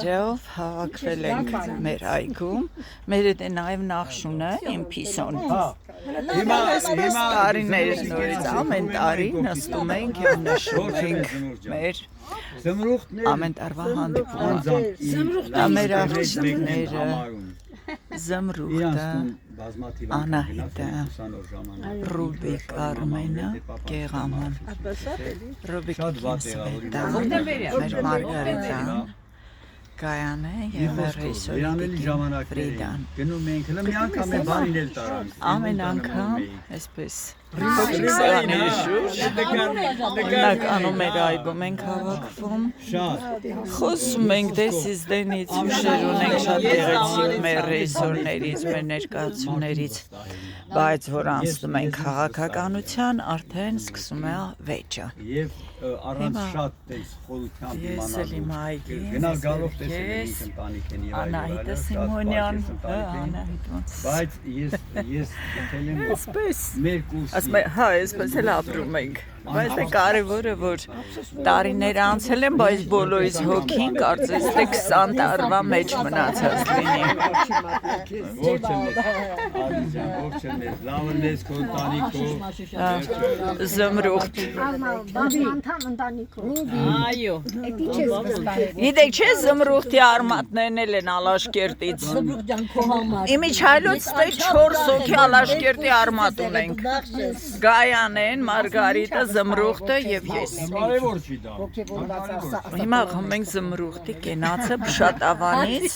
Ժեով հավաքվել ենք մեր այգում, մեր հետ է նաև Նախշունը, իմ փիսոն։ Տարիներ նորից ամեն տարի նստում ենք և նշում ենք մեր ամեն տարվա հանդիպումը, մեր աղջիկները, Զմրուխտը, Անահիտը, Ռուբիկ Արմենը, Գեղաման, Ռուբիկին Սվետան, մեր Մարգարիտան, Գայանե և մեր ռեյսորիտիկին Ֆրիդան։ Ամեն անգամ այսպես փոքրիկ սեղանների շուրջ հիմնականում մեր այգում ենք հավաքվում, խոսում ենք դեսից դենից, հուշեր ունենք շատ գեղեցիկ մեր ռեյսորներից, մեր ներկայացումներից, բայց որ անցնում ենք քաղաքականության, արդեն սկսում է վեճը։ Ես էլ իմ այգին, ես Անահիտը Սիմոնյան, Անահիտ ոնց։ Բայց ես գտել եմ Այսպես, մեր հա, այսպես էլ ապրում ենք, բայց է կարևորը, որ տարիներ անցել են, բայց բոլորից հոգին կարծես թե 20 տարվա մեջ մնացած լինի։ Զմրուխտ։ Այո։ Գիտեք չէ Զմրուխտի արմատներն էլ են Ալաշկերտից։ Իմիջայլոց թե 4 հոգի Ալաշկերտի արմատ ունենք։ Գայանեն, Մարգարիտը, Զմրուխտը և ես։ Հիմա խմենք Զմրուխտի կենացը Փշատավանից։